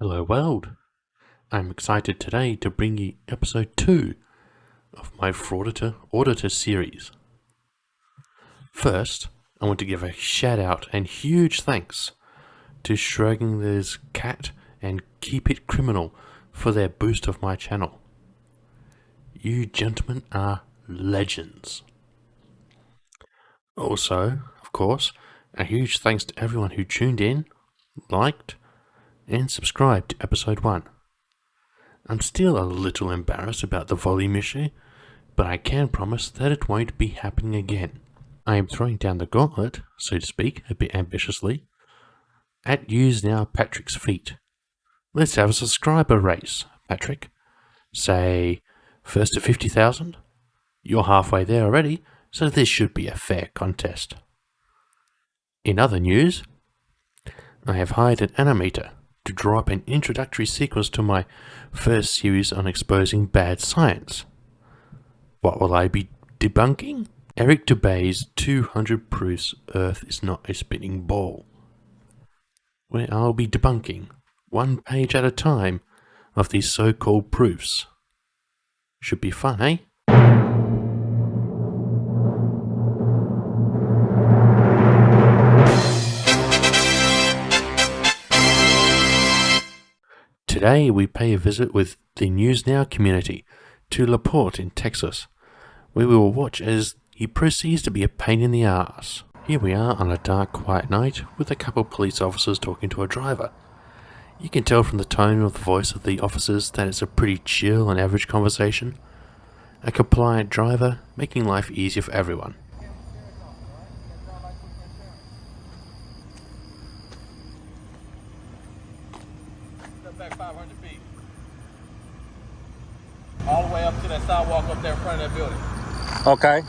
Hello world! I'm excited today to bring you episode 2 of my Frauditor Auditor series. First, I want to give a shout out and huge thanks to Schrodinger's Cat and Keep It Criminal for their boost of my channel. You gentlemen are legends. Also, of course, a huge thanks to everyone who tuned in, liked, and subscribe to episode 1. I'm still a little embarrassed about the volume issue, but I can promise that it won't be happening again. I am throwing down the gauntlet, so to speak, a bit ambitiously, at Use Now Patrick's feet. Let's have a subscriber race, Patrick. Say, first to 50,000? You're halfway there already, so this should be a fair contest. In other news, I have hired an animator to draw up an introductory sequence to my first series on exposing bad science. What will I be debunking? Eric Dubay's 200 proofs Earth is not a spinning ball, where I'll be debunking, one page at a time, of these so-called proofs. Should be fun, eh? Today we pay a visit with the News Now community to LaPorte in Texas, where we will watch as he proceeds to be a pain in the ass. Here we are on a dark, quiet night with a couple of police officers talking to a driver. You can tell from the tone of the voice of the officers that it's a pretty chill and average conversation. A compliant driver making life easier for everyone. Back 500 feet. All the way up to that sidewalk up there in front of that building. Okay.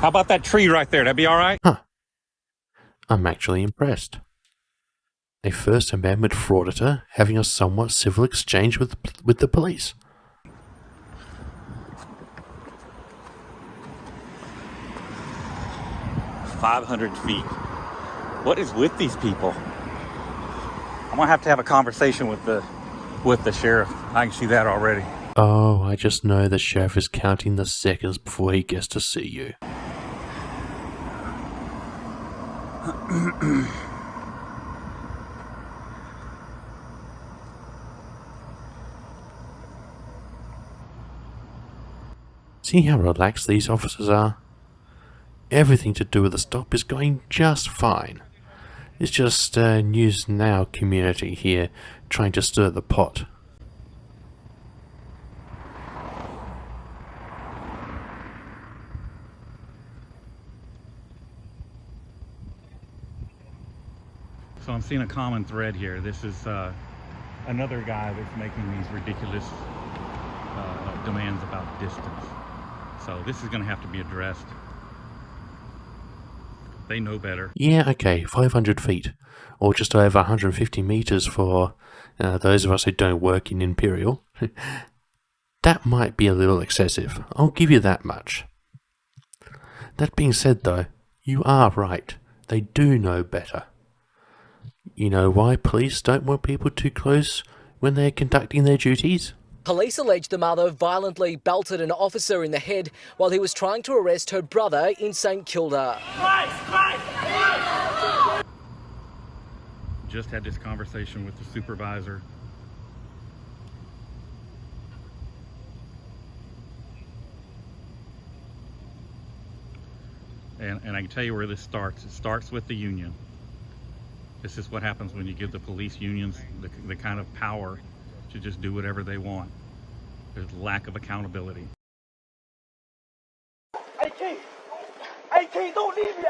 How about that tree right there? That'd be all right? Huh. I'm actually impressed. A First Amendment frauditor having a somewhat civil exchange with the police. $500 feet. What is with these people? I'm gonna have a conversation with the sheriff. I can see that already. Oh, I just know the sheriff is counting the seconds before he gets to see you. See how relaxed these officers are? Everything to do with the stop is going just fine. It's just News Now community here trying to stir the pot. So I'm seeing a common thread here. This is another guy that's making these ridiculous demands about distance. So this is gonna have to be addressed. They know better. Yeah, okay, 500 feet, or just over 150 meters for those of us who don't work in Imperial. That might be a little excessive, I'll give you that much. That being said though, you are right, they do know better. You know why police don't want people too close when they're conducting their duties? Police allege the mother violently belted an officer in the head while he was trying to arrest her brother in St Kilda. Just had this conversation with the supervisor. And I can tell you where this starts. It starts with the union. This is what happens when you give the police unions the kind of power to just do whatever they want. There's lack of accountability. Hey, King, don't leave me.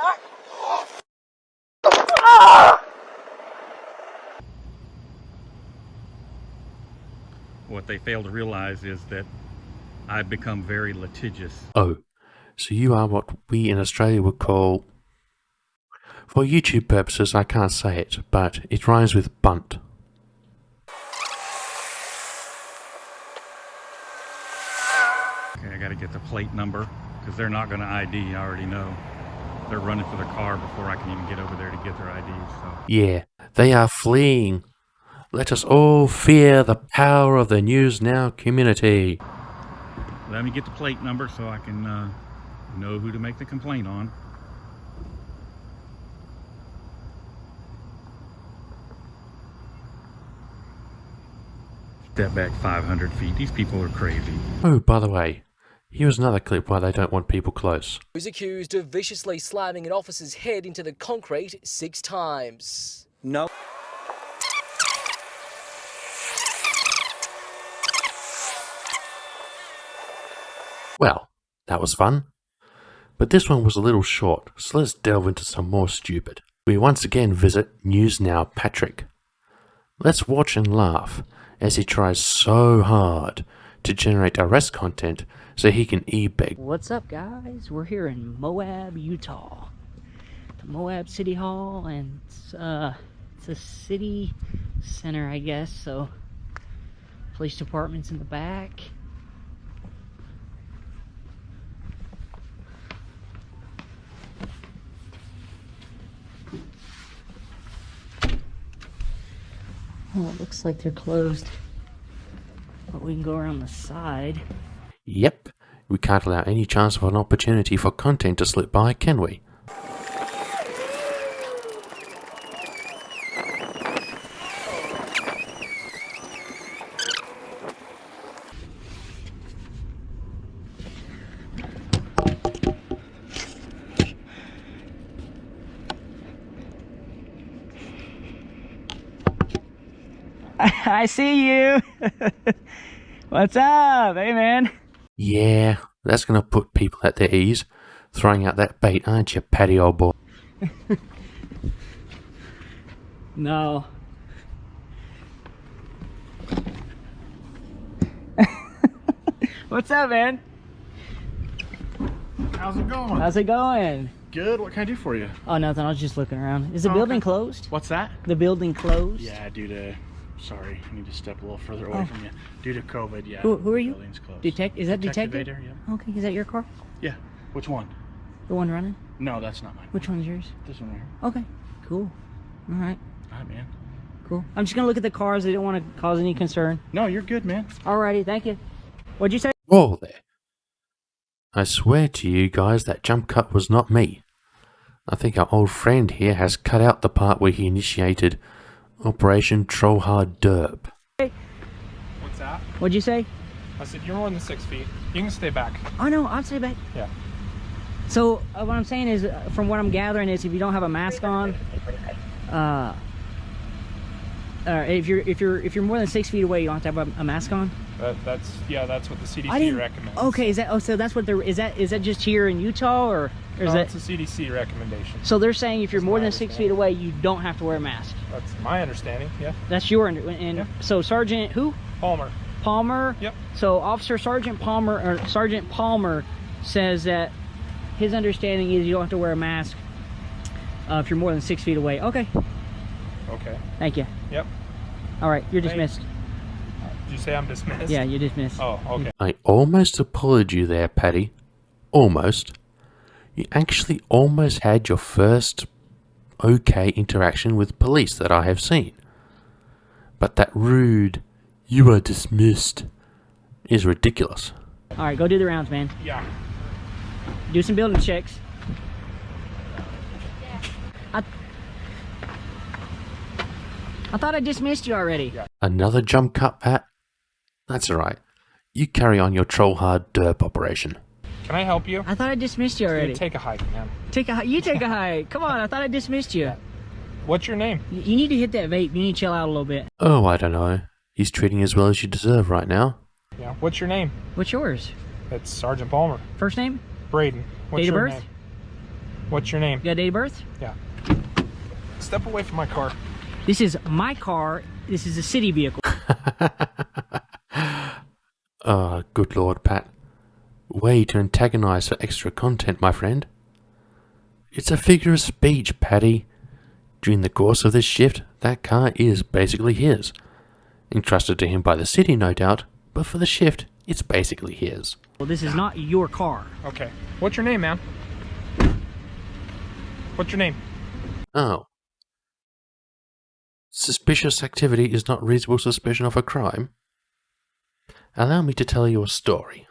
What they fail to realize is that I've become very litigious. Oh, so you are what we in Australia would call... For YouTube purposes I can't say it, but it rhymes with bunt. Okay, I gotta get the plate number, because they're not gonna ID, I already know. They're running for their car before I can even get over there to get their IDs, so. Yeah, they are fleeing Let us all fear the power of the News Now community. Let me get the plate number so I can know who to make the complaint on. Step back 500 feet. These people are crazy. Oh, by the way, here's another clip why they don't want people close. Who's accused of viciously slamming an officer's head into the concrete 6 times. No. Well, that was fun. But this one was a little short, so let's delve into some more stupid. We once again visit News Now Patrick. Let's watch and laugh as he tries so hard to generate arrest content so he can e-beg. What's up, guys? We're here in Moab, Utah. The Moab City Hall, and it's a city center, I guess, so police department's in the back. Well, it looks like they're closed, but we can go around the side. Yep, we can't allow any chance of an opportunity for content to slip by, can we? I see you. What's up? Hey, man. Yeah, that's gonna put people at their ease. Throwing out that bait, aren't you, Paddy, old boy? No. What's up, man? How's it going? How's it going? Good. What can I do for you? Oh, nothing. I was just looking around. Is the Oh, building okay. closed? What's that? The building closed? Yeah, due to... Sorry, I need to step a little further away from you. Due to COVID, yeah. Who are you? The building's closed. Is that detective? Vader, yeah. Okay, is that your car? Yeah. Which one? The one running? No, that's not mine. Which one's yours? This one right here. Okay, cool. All right, All right, man. cool. I'm just gonna look at the cars. I don't want to cause any concern. No, you're good, man. Alrighty, thank you. What'd you say? Whoa there. I swear to you guys that jump cut was not me. I think our old friend here has cut out the part where he initiated Operation Troll Hard Derp. What's that? What'd you say? I said you're more than 6 feet. You can stay back. Oh no, I'll stay back. Yeah. So what I'm saying is, from what I'm gathering, is if you don't have a mask on, if you're more than 6 feet away, you don't have to have a mask on. That's what the I CDC didn't. recommends. Okay, is that? Oh, so that's what they're. Is that just here in Utah, or is No, that? it's a CDC recommendation. So they're saying if you're That's more my than 6 feet away, you don't have to wear a mask. That's my understanding. Yeah. That's your and Yeah. so Sergeant who? Palmer. Palmer. Yep. So Officer Sergeant Palmer or Sergeant Palmer says that his understanding is you don't have to wear a mask if you're more than 6 feet away. Okay. Okay. Thank you. Yep. All right, you're Thanks. dismissed. Did you say I'm dismissed? Yeah, you're dismissed. Oh, okay. I almost applaud you there, Paddy. Almost. You actually almost had your first okay interaction with police that I have seen. But that rude, "you are dismissed," is ridiculous. All right, go do the rounds, man. Yeah. Do some building checks. I thought I dismissed you already. Another jump cut, Pat? That's alright. You carry on your troll hard derp operation. Can I help you? I thought I dismissed you already. Dude, take a hike, man. You take a hike. Come on, I thought I dismissed you. What's your name? You need to hit that vape. You need to chill out a little bit. Oh, I don't know. He's treating you as well as you deserve right now. Yeah. What's your name? What's yours? It's Sergeant Palmer. First name? Braden. What's Date of your birth? name? What's your name? You got date of birth? Yeah. Step away from my car. This is my car. This is a city vehicle. Oh, good lord, Pat. Way to antagonize for extra content, my friend. It's a figure of speech, Paddy. During the course of this shift, that car is basically his. Entrusted to him by the city, no doubt, but for the shift, it's basically his. Well, this is not your car. Okay. What's your name, man? What's your name? Oh. Suspicious activity is not reasonable suspicion of a crime? Allow me to tell you a story.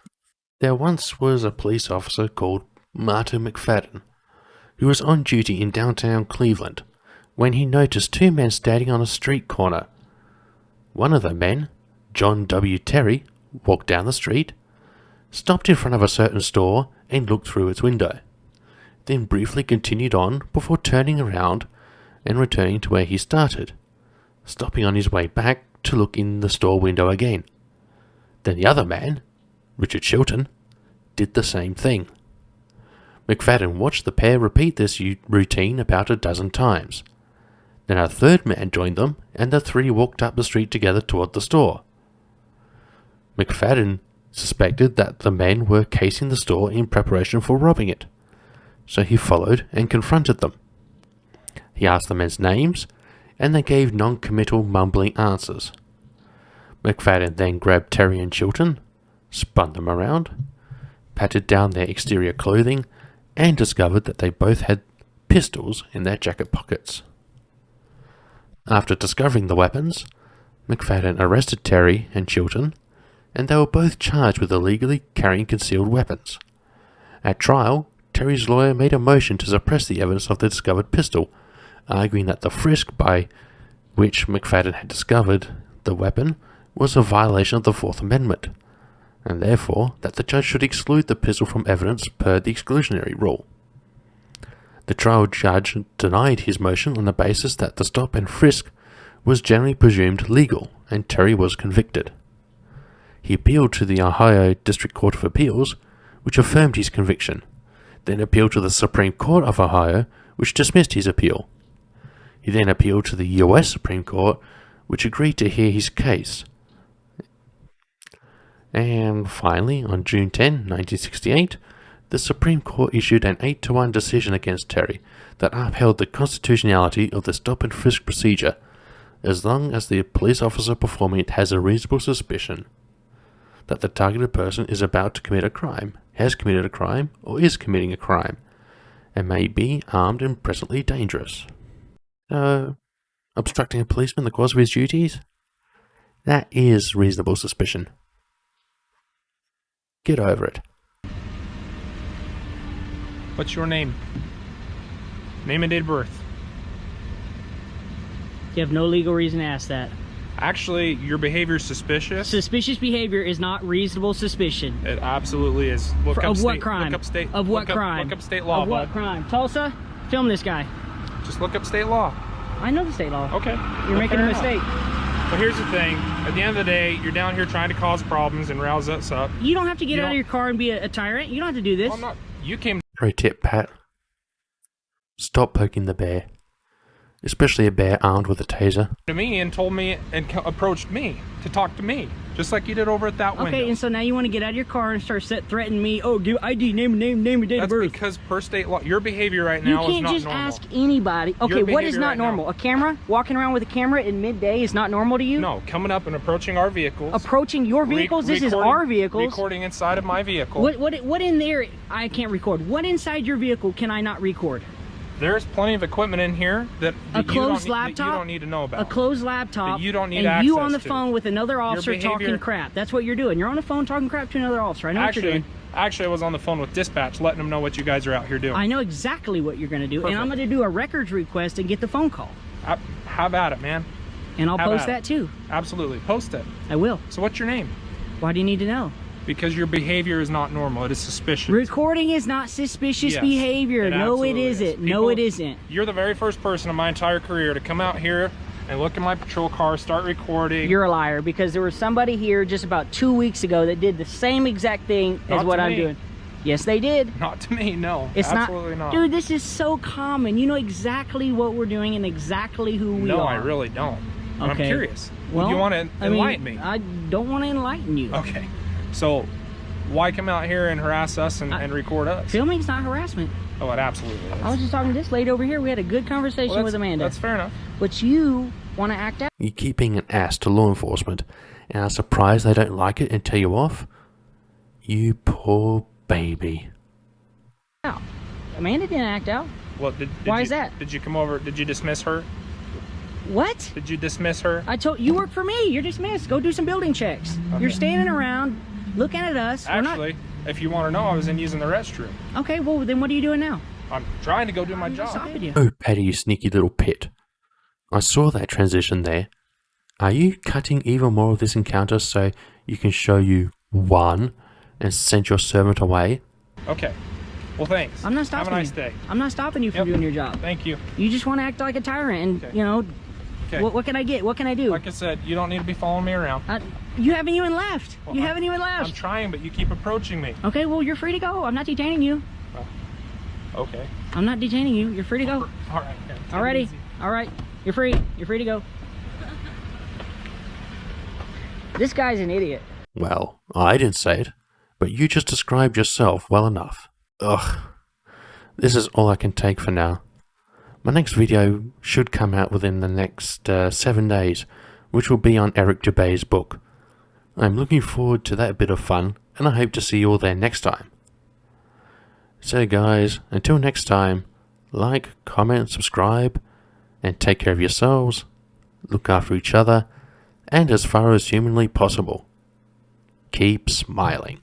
There once was a police officer called Martin McFadden, who was on duty in downtown Cleveland when he noticed two men standing on a street corner. One of the men, John W. Terry, walked down the street, stopped in front of a certain store and looked through its window, then briefly continued on before turning around and returning to where he started, stopping on his way back to look in the store window again. Then the other man, Richard Chilton, did the same thing. McFadden watched the pair repeat this routine about a dozen times. Then a third man joined them, and the three walked up the street together toward the store. McFadden suspected that the men were casing the store in preparation for robbing it, so he followed and confronted them. He asked the men's names, and they gave non-committal mumbling answers. McFadden then grabbed Terry and Chilton, spun them around, patted down their exterior clothing, and discovered that they both had pistols in their jacket pockets. After discovering the weapons, McFadden arrested Terry and Chilton, and they were both charged with illegally carrying concealed weapons. At trial, Terry's lawyer made a motion to suppress the evidence of the discovered pistol, arguing that the frisk by which McFadden had discovered the weapon was a violation of the Fourth Amendment, and therefore that the judge should exclude the pistol from evidence per the exclusionary rule. The trial judge denied his motion on the basis that the stop and frisk was generally presumed legal, and Terry was convicted. He appealed to the Ohio District Court of Appeals, which affirmed his conviction, then appealed to the Supreme Court of Ohio, which dismissed his appeal. He then appealed to the U.S. Supreme Court, which agreed to hear his case. And finally, on June 10, 1968, the Supreme Court issued an 8-1 decision against Terry that upheld the constitutionality of the stop and frisk procedure, as long as the police officer performing it has a reasonable suspicion that the targeted person is about to commit a crime, has committed a crime, or is committing a crime, and may be armed and presently dangerous. Obstructing a policeman in the course of his duties? That is reasonable suspicion. Get over it. What's your name? Name and date of birth. You have no legal reason to ask that. Actually, your behavior is suspicious. Suspicious behavior is not reasonable suspicion. It absolutely is. Look up Of what state, crime? Look up state. Of what crime? Look up state law, Of what bud. crime? Tulsa, film this guy. Just look up state law. I know the state law. Okay. You're making a mistake. But here's the thing. At the end of the day, you're down here trying to cause problems and rouse us up. You don't have to get You out of don't- your car and be a tyrant. You don't have to do this. Well, I'm not. You came Pro tip, Pat. Stop poking the bear. Especially a bear armed with a taser. to me and told me and approached me to talk to me, just like you did over at that window. Okay, and so now you want to get out of your car and start threatening me. Oh, give ID, name, and date of That's birth. because per state law, your behavior right You now is can't not just normal. ask anybody. Okay, Your what is behavior not right now- normal? A camera? Walking around with a camera in midday is not normal to you? No, coming up and approaching our vehicles. Approaching your vehicles? This is our vehicles. Recording inside of my vehicle. What in there I can't record? What inside your vehicle can I not record? There's plenty of equipment in here that, A closed that laptop? you don't need to know about. A closed laptop. That you don't need and you access on the to. phone with another officer behavior- talking crap. That's what you're doing. You're on the phone talking crap to another officer. I know what you're doing. Actually, I was on the phone with dispatch, letting them know what you guys are out here doing. I know exactly what you're going to do, Perfect. and I'm going to do a records request and get the phone call. How about it, man? And I'll How post about that too. Absolutely, post it. I will. So what's your name? Why do you need to know? Because your behavior is not normal. It is suspicious. Recording is not suspicious Yes, behavior. No, it absolutely is. isn't. No, People- it isn't. You're the very first person in my entire career to come out here and look in my patrol car, start recording. You're a liar, because there was somebody here just about 2 weeks ago that did the same exact thing as Not what to I'm me. doing. Yes, they did. Not to me, no. It's absolutely not. Dude, this is so common. You know exactly what we're doing and exactly who we no, are. I really don't. I'm Okay. curious. Well, you want to enlighten me? I don't want to enlighten you. Okay. So, why come out here and harass us and record us? Filming's not harassment. Oh, it absolutely is. I was just talking to this lady over here. We had a good conversation Well, with Amanda. That's fair enough. But you want to act out? You keep being an ass to law enforcement and are surprised they don't like it and tell you off? You poor baby. Amanda didn't act out. Well, did Why you, is that? Did you come over? Did you dismiss her? What? Did you dismiss her? I told you work for me. You're dismissed. Go do some building checks. Okay. You're standing around looking at us. Actually, if you want to know, I was in using the restroom. Okay, well then what are you doing now? I'm trying to go do my I'm just job. stopping you. Oh, Patty, you sneaky little pit. I saw that transition there. Are you cutting even more of this encounter so you can show you one and send your servant away? Okay. Well, thanks. I'm not stopping Have a nice you. day. I'm not stopping you from Yep. doing your job. Thank you. You just want to act like a tyrant and, Okay. you know, Okay. what can I get? What can I do? Like I said, you don't need to be following me around. You haven't even left. Well, You haven't even I'm left. trying, but you keep approaching me. Okay, well, you're free to go. I'm not detaining you. Okay. I'm not detaining you. You're free to go. All right. Yeah, take it Alrighty. easy. All right. You're free. You're free to go. This guy's an idiot. Well, I didn't say it, but you just described yourself well enough. Ugh. This is all I can take for now. My next video should come out within the next 7 days, which will be on Eric Dubé's book. I'm looking forward to that bit of fun, and I hope to see you all there next time. So guys, until next time, like, comment, subscribe, and take care of yourselves, look after each other, and as far as humanly possible, keep smiling.